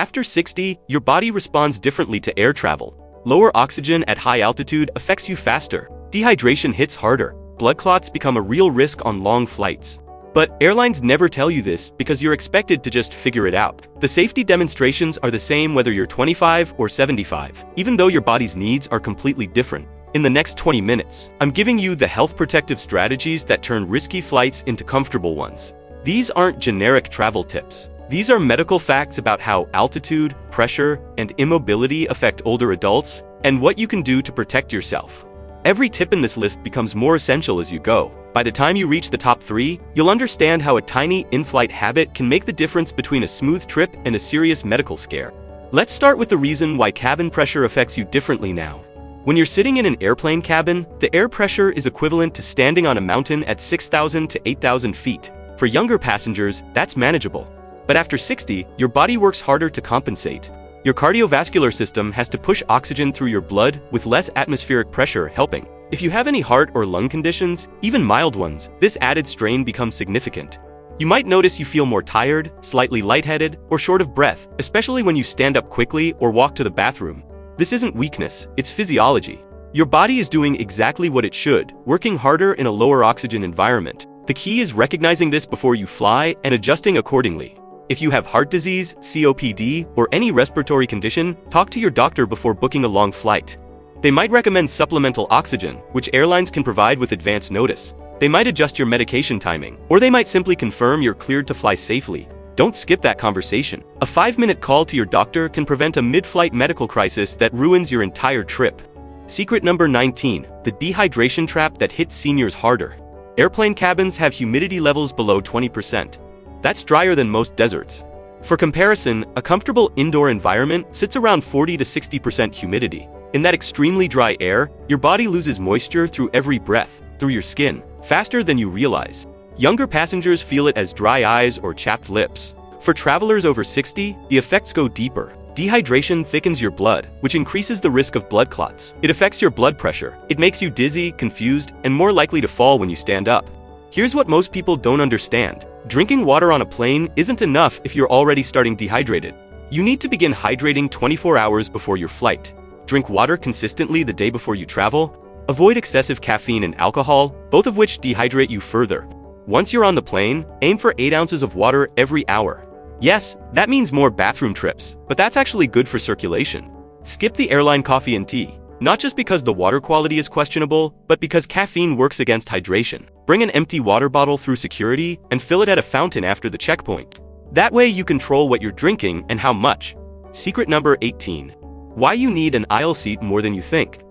After 60, your body responds differently to air travel. Lower oxygen at high altitude affects you faster. Dehydration hits harder. Blood clots become a real risk on long flights. But airlines never tell you this because you're expected to just figure it out. The safety demonstrations are the same whether you're 25 or 75, even though your body's needs are completely different. In the next 20 minutes, I'm giving you the health protective strategies that turn risky flights into comfortable ones. These aren't generic travel tips. These are medical facts about how altitude, pressure, and immobility affect older adults, and what you can do to protect yourself. Every tip in this list becomes more essential as you go. By the time you reach the top 3, you'll understand how a tiny in-flight habit can make the difference between a smooth trip and a serious medical scare. Let's start with the reason why cabin pressure affects you differently now. When you're sitting in an airplane cabin, the air pressure is equivalent to standing on a mountain at 6,000 to 8,000 feet. For younger passengers, that's manageable. But after 60, your body works harder to compensate. Your cardiovascular system has to push oxygen through your blood with less atmospheric pressure helping. If you have any heart or lung conditions, even mild ones, this added strain becomes significant. You might notice you feel more tired, slightly lightheaded, or short of breath, especially when you stand up quickly or walk to the bathroom. This isn't weakness, it's physiology. Your body is doing exactly what it should, working harder in a lower oxygen environment. The key is recognizing this before you fly and adjusting accordingly. If you have heart disease, COPD, or any respiratory condition, talk to your doctor before booking a long flight. They might recommend supplemental oxygen, which airlines can provide with advance notice. They might adjust your medication timing, or they might simply confirm you're cleared to fly safely. Don't skip that conversation. A 5-minute call to your doctor can prevent a mid-flight medical crisis that ruins your entire trip. Secret number 19, the dehydration trap that hits seniors harder. Airplane cabins have humidity levels below 20%. That's drier than most deserts. For comparison, a comfortable indoor environment sits around 40 to 60% humidity. In that extremely dry air, your body loses moisture through every breath, through your skin, faster than you realize. Younger passengers feel it as dry eyes or chapped lips. For travelers over 60, the effects go deeper. Dehydration thickens your blood, which increases the risk of blood clots. It affects your blood pressure. It makes you dizzy, confused, and more likely to fall when you stand up. Here's what most people don't understand. Drinking water on a plane isn't enough if you're already starting dehydrated. You need to begin hydrating 24 hours before your flight. Drink water consistently the day before you travel. Avoid excessive caffeine and alcohol, both of which dehydrate you further. Once you're on the plane, aim for 8 ounces of water every hour. Yes, that means more bathroom trips, but that's actually good for circulation. Skip the airline coffee and tea, not just because the water quality is questionable, but because caffeine works against hydration. Bring an empty water bottle through security and fill it at a fountain after the checkpoint. That way you control what you're drinking and how much. Secret number 18. Why you need an aisle seat more than you think.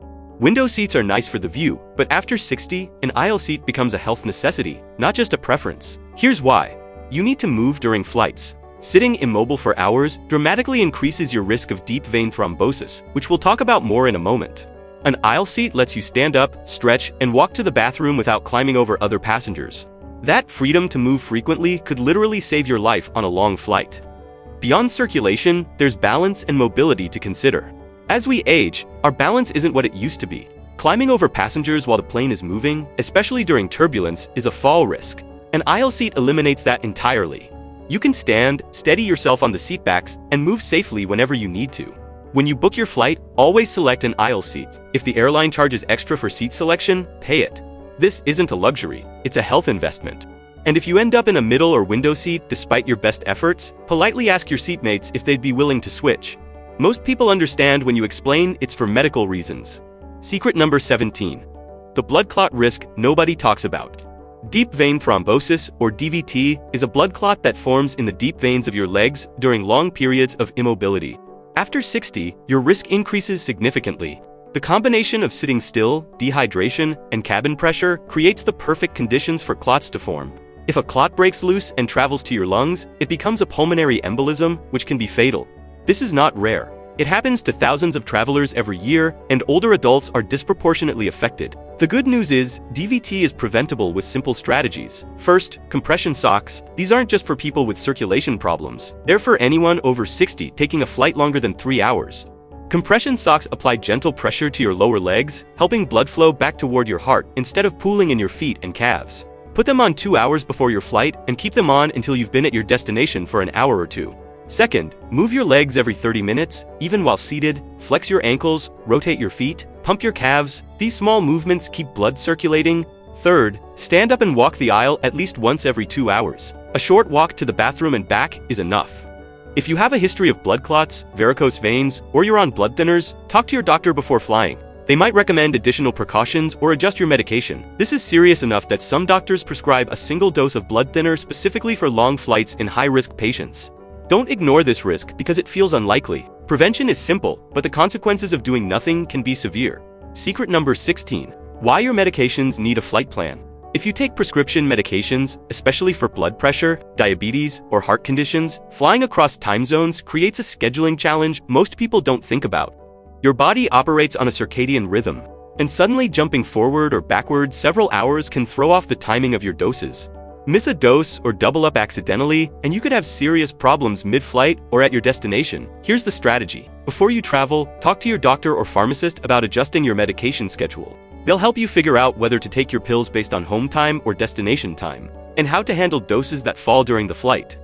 Window seats are nice for the view, but after 60, an aisle seat becomes a health necessity, not just a preference. Here's why. You need to move during flights. Sitting immobile for hours dramatically increases your risk of deep vein thrombosis, which we'll talk about more in a moment. An aisle seat lets you stand up, stretch, and walk to the bathroom without climbing over other passengers. That freedom to move frequently could literally save your life on a long flight. Beyond circulation, there's balance and mobility to consider. As we age, our balance isn't what it used to be. Climbing over passengers while the plane is moving, especially during turbulence, is a fall risk. An aisle seat eliminates that entirely. You can stand, steady yourself on the seatbacks, and move safely whenever you need to. When you book your flight, always select an aisle seat. If the airline charges extra for seat selection, pay it. This isn't a luxury, it's a health investment. And if you end up in a middle or window seat despite your best efforts, politely ask your seatmates if they'd be willing to switch. Most people understand when you explain it's for medical reasons. Secret number 17. The blood clot risk nobody talks about. Deep vein thrombosis, or DVT, is a blood clot that forms in the deep veins of your legs during long periods of immobility. After 60, your risk increases significantly. The combination of sitting still, dehydration, and cabin pressure creates the perfect conditions for clots to form. If a clot breaks loose and travels to your lungs, it becomes a pulmonary embolism, which can be fatal. This is not rare. It happens to thousands of travelers every year, and older adults are disproportionately affected. The good news is, DVT is preventable with simple strategies. First, compression socks. These aren't just for people with circulation problems. They're for anyone over 60 taking a flight longer than 3 hours. Compression socks apply gentle pressure to your lower legs, helping blood flow back toward your heart instead of pooling in your feet and calves. Put them on 2 hours before your flight and keep them on until you've been at your destination for an hour or two. Second, move your legs every 30 minutes, even while seated, flex your ankles, rotate your feet, pump your calves. These small movements keep blood circulating. Third, stand up and walk the aisle at least once every 2 hours. A short walk to the bathroom and back is enough. If you have a history of blood clots, varicose veins, or you're on blood thinners, talk to your doctor before flying. They might recommend additional precautions or adjust your medication. This is serious enough that some doctors prescribe a single dose of blood thinner specifically for long flights in high-risk patients. Don't ignore this risk because it feels unlikely. Prevention is simple, but the consequences of doing nothing can be severe. Secret number 16. Why your medications need a flight plan. If you take prescription medications, especially for blood pressure, diabetes, or heart conditions, flying across time zones creates a scheduling challenge most people don't think about. Your body operates on a circadian rhythm, and suddenly jumping forward or backward several hours can throw off the timing of your doses. Miss a dose or double up accidentally, and you could have serious problems mid-flight or at your destination. Here's the strategy. Before you travel, talk to your doctor or pharmacist about adjusting your medication schedule. They'll help you figure out whether to take your pills based on home time or destination time, and how to handle doses that fall during the flight.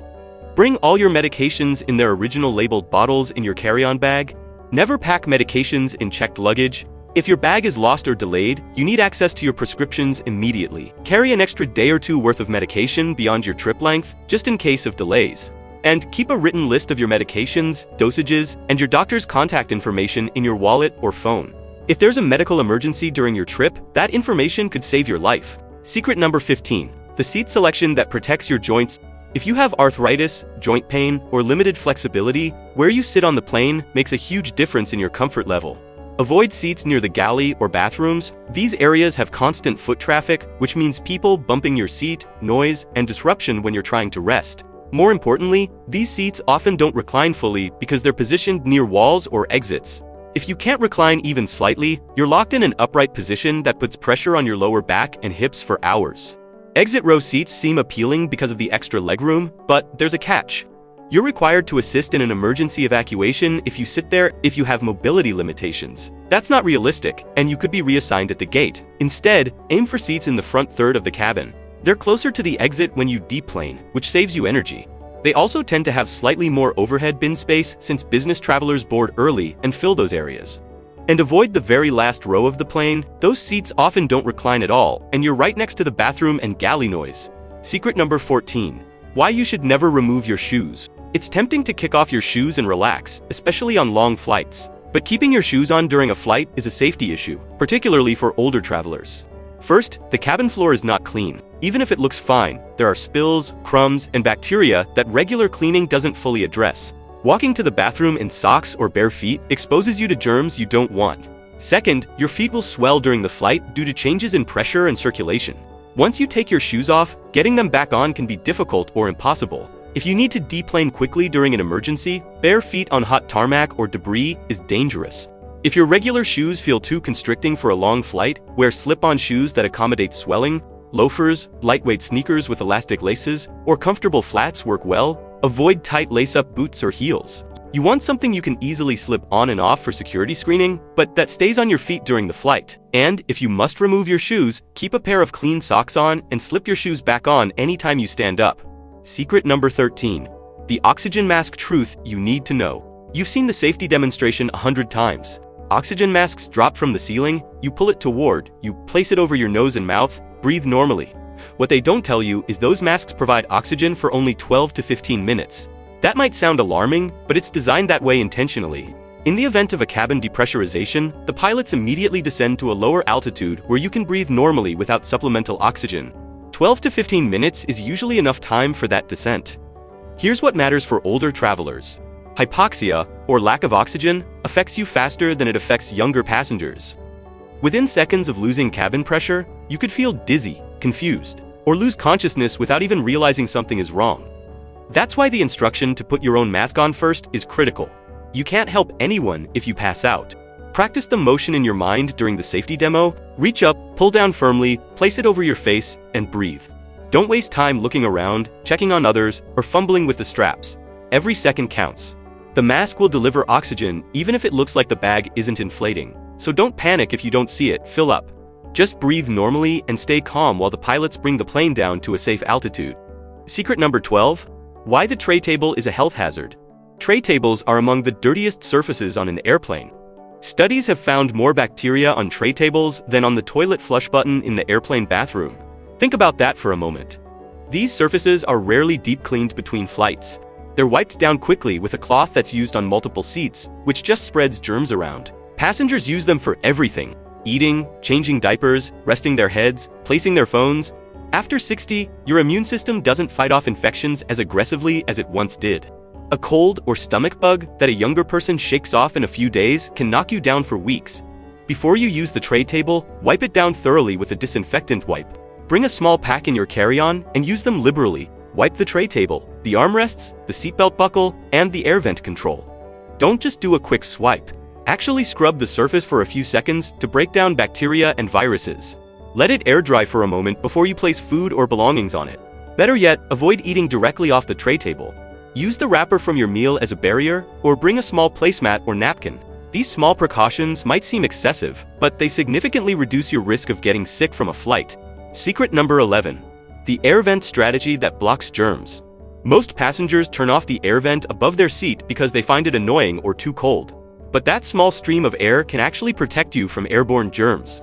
Bring all your medications in their original labeled bottles in your carry-on bag. Never pack medications in checked luggage. If your bag is lost or delayed, you need access to your prescriptions immediately. Carry an extra day or two worth of medication beyond your trip length, just in case of delays. And keep a written list of your medications, dosages, and your doctor's contact information in your wallet or phone. If there's a medical emergency during your trip, that information could save your life. Secret number 15. The seat selection that protects your joints. If you have arthritis, joint pain, or limited flexibility, where you sit on the plane makes a huge difference in your comfort level. Avoid seats near the galley or bathrooms. These areas have constant foot traffic, which means people bumping your seat, noise, and disruption when you're trying to rest. More importantly, these seats often don't recline fully because they're positioned near walls or exits. If you can't recline even slightly, you're locked in an upright position that puts pressure on your lower back and hips for hours. Exit row seats seem appealing because of the extra legroom, but there's a catch. You're required to assist in an emergency evacuation if you sit there if you have mobility limitations. That's not realistic, and you could be reassigned at the gate. Instead, aim for seats in the front third of the cabin. They're closer to the exit when you deplane, which saves you energy. They also tend to have slightly more overhead bin space since business travelers board early and fill those areas. And avoid the very last row of the plane. Those seats often don't recline at all, and you're right next to the bathroom and galley noise. Secret number 14. Why you should never remove your shoes. It's tempting to kick off your shoes and relax, especially on long flights. But keeping your shoes on during a flight is a safety issue, particularly for older travelers. First, the cabin floor is not clean. Even if it looks fine, there are spills, crumbs, and bacteria that regular cleaning doesn't fully address. Walking to the bathroom in socks or bare feet exposes you to germs you don't want. Second, your feet will swell during the flight due to changes in pressure and circulation. Once you take your shoes off, getting them back on can be difficult or impossible. If you need to deplane quickly during an emergency, bare feet on hot tarmac or debris is dangerous. If your regular shoes feel too constricting for a long flight, wear slip-on shoes that accommodate swelling. Loafers, lightweight sneakers with elastic laces, or comfortable flats work well. Avoid tight lace-up boots or heels. You want something you can easily slip on and off for security screening, but that stays on your feet during the flight. And if you must remove your shoes, keep a pair of clean socks on and slip your shoes back on anytime you stand up. Secret number 13. The oxygen mask truth you need to know. You've seen the safety demonstration 100 times. Oxygen masks drop from the ceiling, you pull it toward, you place it over your nose and mouth, breathe normally. What they don't tell you is those masks provide oxygen for only 12 to 15 minutes. That might sound alarming, but it's designed that way intentionally. In the event of a cabin depressurization, the pilots immediately descend to a lower altitude where you can breathe normally without supplemental oxygen. 12 to 15 minutes is usually enough time for that descent. Here's what matters for older travelers. Hypoxia, or lack of oxygen, affects you faster than it affects younger passengers. Within seconds of losing cabin pressure, you could feel dizzy, confused, or lose consciousness without even realizing something is wrong. That's why the instruction to put your own mask on first is critical. You can't help anyone if you pass out. Practice the motion in your mind during the safety demo. Reach up, pull down firmly, place it over your face, and breathe. Don't waste time looking around, checking on others, or fumbling with the straps. Every second counts. The mask will deliver oxygen even if it looks like the bag isn't inflating. So don't panic if you don't see it fill up. Just breathe normally and stay calm while the pilots bring the plane down to a safe altitude. Secret number 12. Why the tray table is a health hazard. Tray tables are among the dirtiest surfaces on an airplane. Studies have found more bacteria on tray tables than on the toilet flush button in the airplane bathroom. Think about that for a moment. These surfaces are rarely deep cleaned between flights. They're wiped down quickly with a cloth that's used on multiple seats, which just spreads germs around. Passengers use them for everything: eating, changing diapers, resting their heads, placing their phones. After 60, your immune system doesn't fight off infections as aggressively as it once did. A cold or stomach bug that a younger person shakes off in a few days can knock you down for weeks. Before you use the tray table, wipe it down thoroughly with a disinfectant wipe. Bring a small pack in your carry-on and use them liberally. Wipe the tray table, the armrests, the seatbelt buckle, and the air vent control. Don't just do a quick swipe. Actually scrub the surface for a few seconds to break down bacteria and viruses. Let it air dry for a moment before you place food or belongings on it. Better yet, avoid eating directly off the tray table. Use the wrapper from your meal as a barrier, or bring a small placemat or napkin. These small precautions might seem excessive, but they significantly reduce your risk of getting sick from a flight. Secret number 11. The air vent strategy that blocks germs. Most passengers turn off the air vent above their seat because they find it annoying or too cold. But that small stream of air can actually protect you from airborne germs.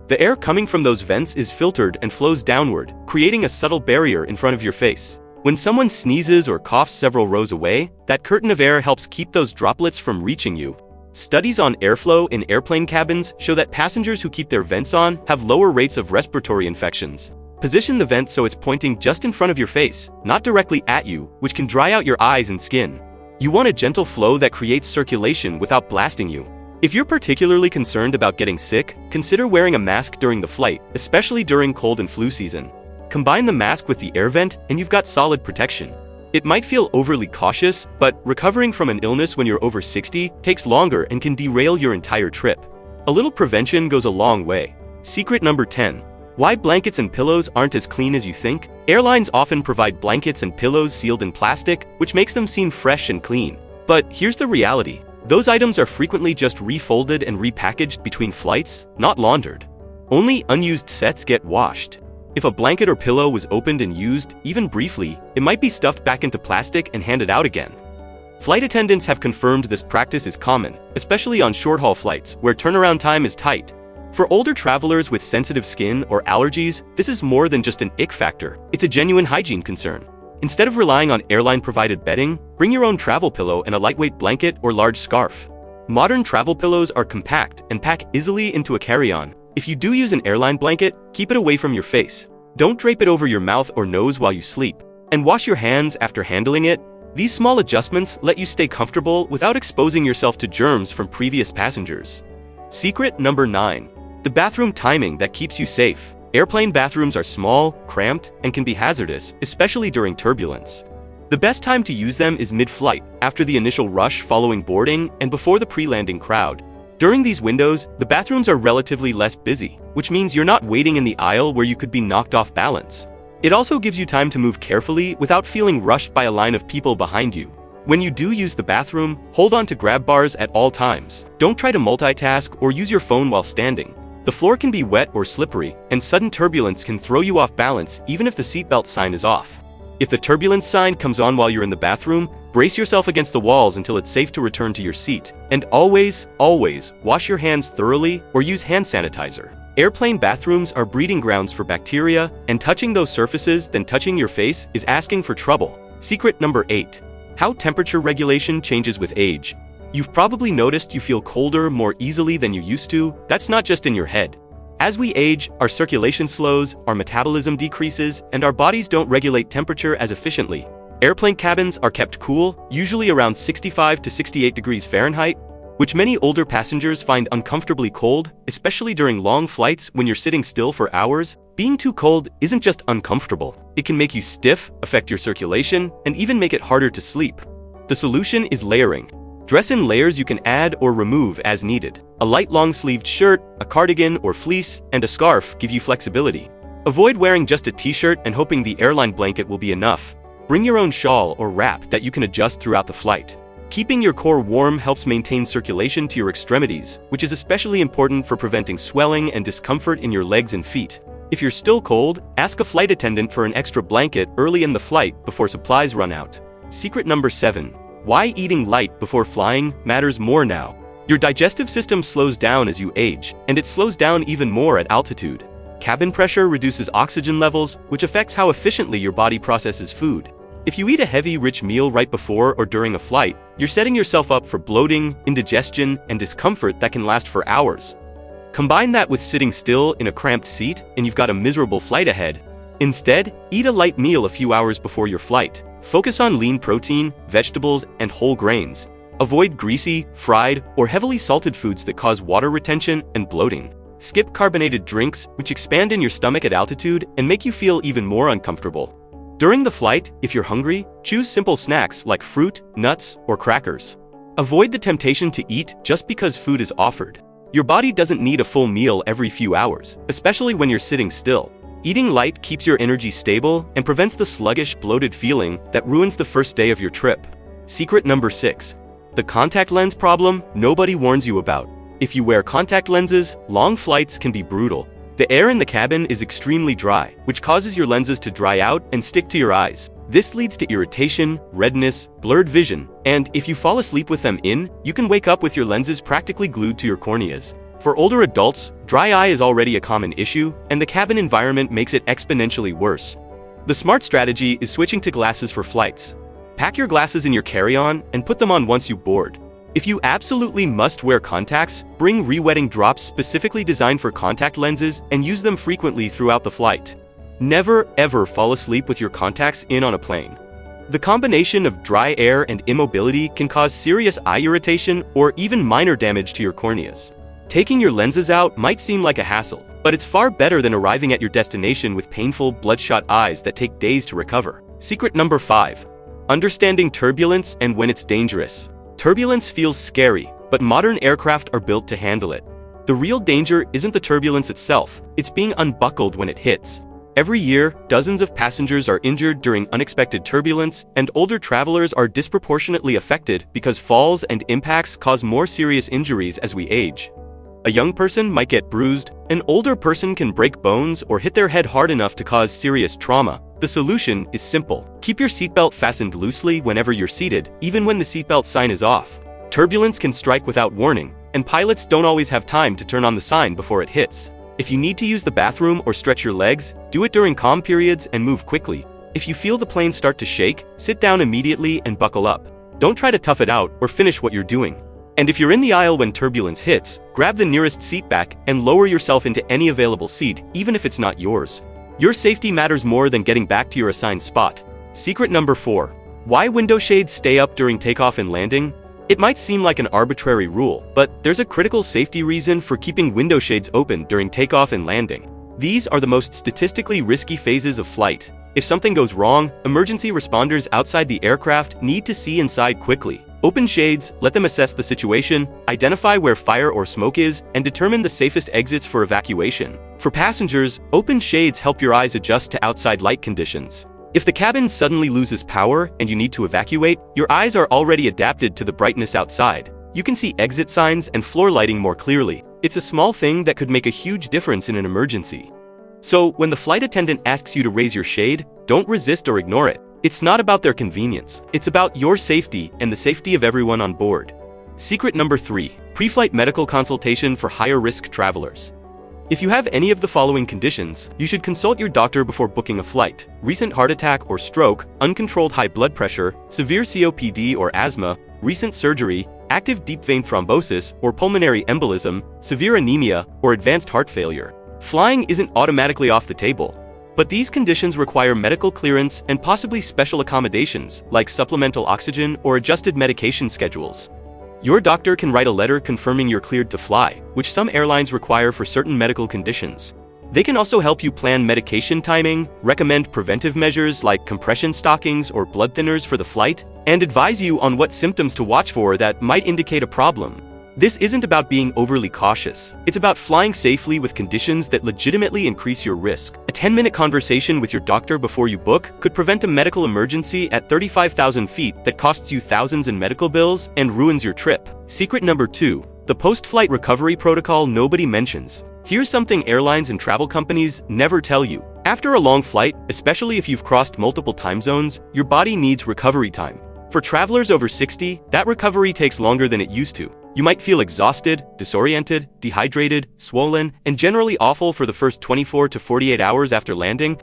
The air coming from those vents is filtered and flows downward, creating a subtle barrier in front of your face. When someone sneezes or coughs several rows away, that curtain of air helps keep those droplets from reaching you. Studies on airflow in airplane cabins show that passengers who keep their vents on have lower rates of respiratory infections. Position the vent so it's pointing just in front of your face, not directly at you, which can dry out your eyes and skin. You want a gentle flow that creates circulation without blasting you. If you're particularly concerned about getting sick, consider wearing a mask during the flight, especially during cold and flu season. Combine the mask with the air vent and you've got solid protection. It might feel overly cautious, but recovering from an illness when you're over 60 takes longer and can derail your entire trip. A little prevention goes a long way. Secret number 10. Why blankets and pillows aren't as clean as you think? Airlines often provide blankets and pillows sealed in plastic, which makes them seem fresh and clean. But here's the reality. Those items are frequently just refolded and repackaged between flights, not laundered. Only unused sets get washed. If a blanket or pillow was opened and used, even briefly, it might be stuffed back into plastic and handed out again. Flight attendants have confirmed this practice is common, especially on short-haul flights, where turnaround time is tight. For older travelers with sensitive skin or allergies, this is more than just an ick factor. It's a genuine hygiene concern. Instead of relying on airline-provided bedding, bring your own travel pillow and a lightweight blanket or large scarf. Modern travel pillows are compact and pack easily into a carry-on. If you do use an airline blanket, keep it away from your face. Don't drape it over your mouth or nose while you sleep. And wash your hands after handling it. These small adjustments let you stay comfortable without exposing yourself to germs from previous passengers. Secret number 9. The bathroom timing that keeps you safe. Airplane bathrooms are small, cramped, and can be hazardous, especially during turbulence. The best time to use them is mid-flight, after the initial rush following boarding and before the pre-landing crowd. During these windows, the bathrooms are relatively less busy, which means you're not waiting in the aisle where you could be knocked off balance. It also gives you time to move carefully without feeling rushed by a line of people behind you. When you do use the bathroom, hold on to grab bars at all times. Don't try to multitask or use your phone while standing. The floor can be wet or slippery, and sudden turbulence can throw you off balance even if the seatbelt sign is off. If the turbulence sign comes on while you're in the bathroom, brace yourself against the walls until it's safe to return to your seat. And always, always, wash your hands thoroughly or use hand sanitizer. Airplane bathrooms are breeding grounds for bacteria, and touching those surfaces then touching your face is asking for trouble. Secret number 8. How temperature regulation changes with age. You've probably noticed you feel colder more easily than you used to. That's not just in your head. As we age, our circulation slows, our metabolism decreases, and our bodies don't regulate temperature as efficiently. Airplane cabins are kept cool, usually around 65 to 68 degrees Fahrenheit, which many older passengers find uncomfortably cold, especially during long flights when you're sitting still for hours. Being too cold isn't just uncomfortable. It can make you stiff, affect your circulation, and even make it harder to sleep. The solution is layering. Dress in layers you can add or remove as needed. A light long-sleeved shirt, a cardigan or fleece, and a scarf give you flexibility. Avoid wearing just a t-shirt and hoping the airline blanket will be enough. Bring your own shawl or wrap that you can adjust throughout the flight. Keeping your core warm helps maintain circulation to your extremities, which is especially important for preventing swelling and discomfort in your legs and feet. If you're still cold, ask a flight attendant for an extra blanket early in the flight before supplies run out. Secret number 7. Why eating light before flying matters more now. Your digestive system slows down as you age, and it slows down even more at altitude. Cabin pressure reduces oxygen levels, which affects how efficiently your body processes food. If you eat a heavy, rich meal right before or during a flight, you're setting yourself up for bloating, indigestion, and discomfort that can last for hours. Combine that with sitting still in a cramped seat, and you've got a miserable flight ahead. Instead, eat a light meal a few hours before your flight. Focus on lean protein, vegetables, and whole grains. Avoid greasy, fried, or heavily salted foods that cause water retention and bloating. Skip carbonated drinks, which expand in your stomach at altitude and make you feel even more uncomfortable. During the flight, if you're hungry, choose simple snacks like fruit, nuts, or crackers. Avoid the temptation to eat just because food is offered. Your body doesn't need a full meal every few hours, especially when you're sitting still. Eating light keeps your energy stable and prevents the sluggish, bloated feeling that ruins the first day of your trip. Secret number 6. The contact lens problem nobody warns you about. If you wear contact lenses, long flights can be brutal. The air in the cabin is extremely dry, which causes your lenses to dry out and stick to your eyes. This leads to irritation, redness, blurred vision, and if you fall asleep with them in, you can wake up with your lenses practically glued to your corneas. For older adults, dry eye is already a common issue, and the cabin environment makes it exponentially worse. The smart strategy is switching to glasses for flights. Pack your glasses in your carry-on and put them on once you board. If you absolutely must wear contacts, bring re-wetting drops specifically designed for contact lenses and use them frequently throughout the flight. Never, ever fall asleep with your contacts in on a plane. The combination of dry air and immobility can cause serious eye irritation or even minor damage to your corneas. Taking your lenses out might seem like a hassle, but it's far better than arriving at your destination with painful, bloodshot eyes that take days to recover. Secret number 5. Understanding turbulence and when it's dangerous. Turbulence feels scary, but modern aircraft are built to handle it. The real danger isn't the turbulence itself, it's being unbuckled when it hits. Every year, dozens of passengers are injured during unexpected turbulence, and older travelers are disproportionately affected because falls and impacts cause more serious injuries as we age. A young person might get bruised, an older person can break bones or hit their head hard enough to cause serious trauma. The solution is simple. Keep your seatbelt fastened loosely whenever you're seated, even when the seatbelt sign is off. Turbulence can strike without warning, and pilots don't always have time to turn on the sign before it hits. If you need to use the bathroom or stretch your legs, do it during calm periods and move quickly. If you feel the plane start to shake, sit down immediately and buckle up. Don't try to tough it out or finish what you're doing. And if you're in the aisle when turbulence hits, grab the nearest seat back and lower yourself into any available seat, even if it's not yours. Your safety matters more than getting back to your assigned spot. Secret number 4. Why window shades stay up during takeoff and landing? It might seem like an arbitrary rule, but there's a critical safety reason for keeping window shades open during takeoff and landing. These are the most statistically risky phases of flight. If something goes wrong, emergency responders outside the aircraft need to see inside quickly. Open shades, let them assess the situation, identify where fire or smoke is, and determine the safest exits for evacuation. For passengers, open shades help your eyes adjust to outside light conditions. If the cabin suddenly loses power and you need to evacuate, your eyes are already adapted to the brightness outside. You can see exit signs and floor lighting more clearly. It's a small thing that could make a huge difference in an emergency. So, when the flight attendant asks you to raise your shade, don't resist or ignore it. It's not about their convenience, it's about your safety and the safety of everyone on board. Secret number 3. Pre-flight medical consultation for higher-risk travelers. If you have any of the following conditions, you should consult your doctor before booking a flight. Recent heart attack or stroke, uncontrolled high blood pressure, severe COPD or asthma, recent surgery, active deep vein thrombosis or pulmonary embolism, severe anemia, or advanced heart failure. Flying isn't automatically off the table. But these conditions require medical clearance and possibly special accommodations, like supplemental oxygen or adjusted medication schedules. Your doctor can write a letter confirming you're cleared to fly, which some airlines require for certain medical conditions. They can also help you plan medication timing, recommend preventive measures like compression stockings or blood thinners for the flight, and advise you on what symptoms to watch for that might indicate a problem. This isn't about being overly cautious. It's about flying safely with conditions that legitimately increase your risk. A 10-minute conversation with your doctor before you book could prevent a medical emergency at 35,000 feet that costs you thousands in medical bills and ruins your trip. Secret number 2. The post-flight recovery protocol nobody mentions. Here's something airlines and travel companies never tell you. After a long flight, especially if you've crossed multiple time zones, your body needs recovery time. For travelers over 60, that recovery takes longer than it used to. You might feel exhausted, disoriented, dehydrated, swollen, and generally awful for the first 24 to 48 hours after landing.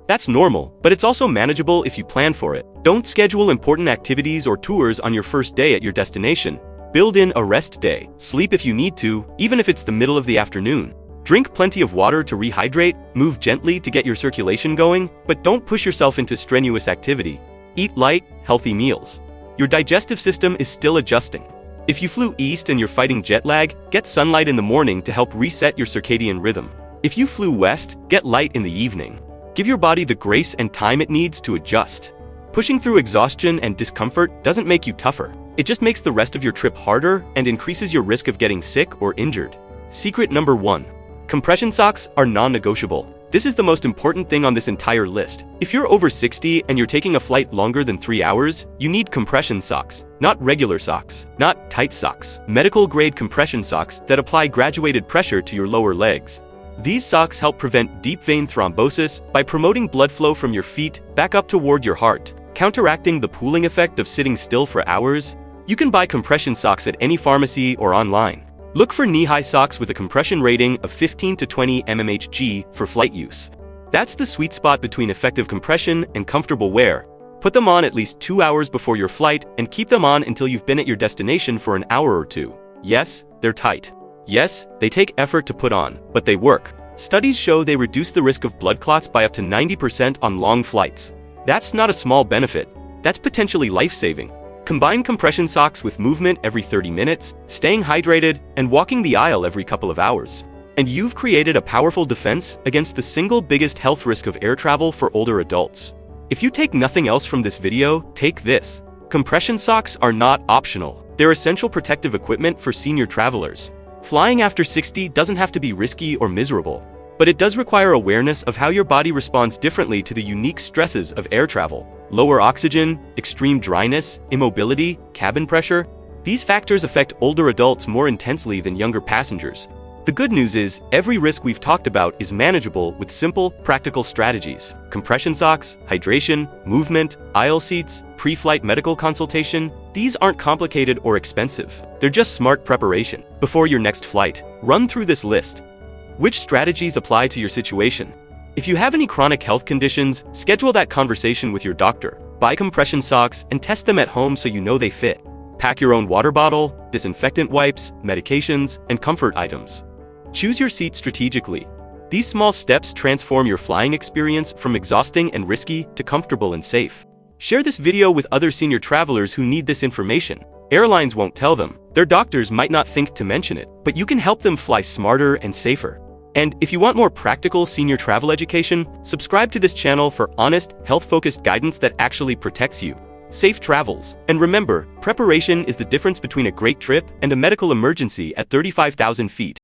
That's normal, but it's also manageable if you plan for it. Don't schedule important activities or tours on your first day at your destination. Build in a rest day. Sleep if you need to, even if it's the middle of the afternoon. Drink plenty of water to rehydrate, move gently to get your circulation going, but don't push yourself into strenuous activity. Eat light, healthy meals. Your digestive system is still adjusting. If you flew east and you're fighting jet lag, get sunlight in the morning to help reset your circadian rhythm. If you flew west, get light in the evening. Give your body the grace and time it needs to adjust. Pushing through exhaustion and discomfort doesn't make you tougher. It just makes the rest of your trip harder and increases your risk of getting sick or injured. Secret number 1. Compression socks are non-negotiable. This is the most important thing on this entire list. If you're over 60 and you're taking a flight longer than 3 hours, you need compression socks, not regular socks, not tight socks. Medical-grade compression socks that apply graduated pressure to your lower legs. These socks help prevent deep vein thrombosis by promoting blood flow from your feet back up toward your heart, counteracting the pooling effect of sitting still for hours. You can buy compression socks at any pharmacy or online. Look for knee-high socks with a compression rating of 15 to 20 mmHg for flight use. That's the sweet spot between effective compression and comfortable wear. Put them on at least 2 hours before your flight and keep them on until you've been at your destination for an hour or two. Yes, they're tight. Yes, they take effort to put on, but they work. Studies show they reduce the risk of blood clots by up to 90% on long flights. That's not a small benefit. That's potentially life-saving. Combine compression socks with movement every 30 minutes, staying hydrated, and walking the aisle every couple of hours. And you've created a powerful defense against the single biggest health risk of air travel for older adults. If you take nothing else from this video, take this. Compression socks are not optional. They're essential protective equipment for senior travelers. Flying after 60 doesn't have to be risky or miserable, but it does require awareness of how your body responds differently to the unique stresses of air travel. Lower oxygen, extreme dryness, immobility, cabin pressure. These factors affect older adults more intensely than younger passengers. The good news is, every risk we've talked about is manageable with simple, practical strategies. Compression socks, hydration, movement, aisle seats, pre-flight medical consultation. These aren't complicated or expensive. They're just smart preparation. Before your next flight, run through this list. Which strategies apply to your situation? If you have any chronic health conditions, schedule that conversation with your doctor. Buy compression socks and test them at home so you know they fit. Pack your own water bottle, disinfectant wipes, medications, and comfort items. Choose your seat strategically. These small steps transform your flying experience from exhausting and risky to comfortable and safe. Share this video with other senior travelers who need this information. Airlines won't tell them. Their doctors might not think to mention it, but you can help them fly smarter and safer. And if you want more practical senior travel education, subscribe to this channel for honest, health-focused guidance that actually protects you. Safe travels. And remember, preparation is the difference between a great trip and a medical emergency at 35,000 feet.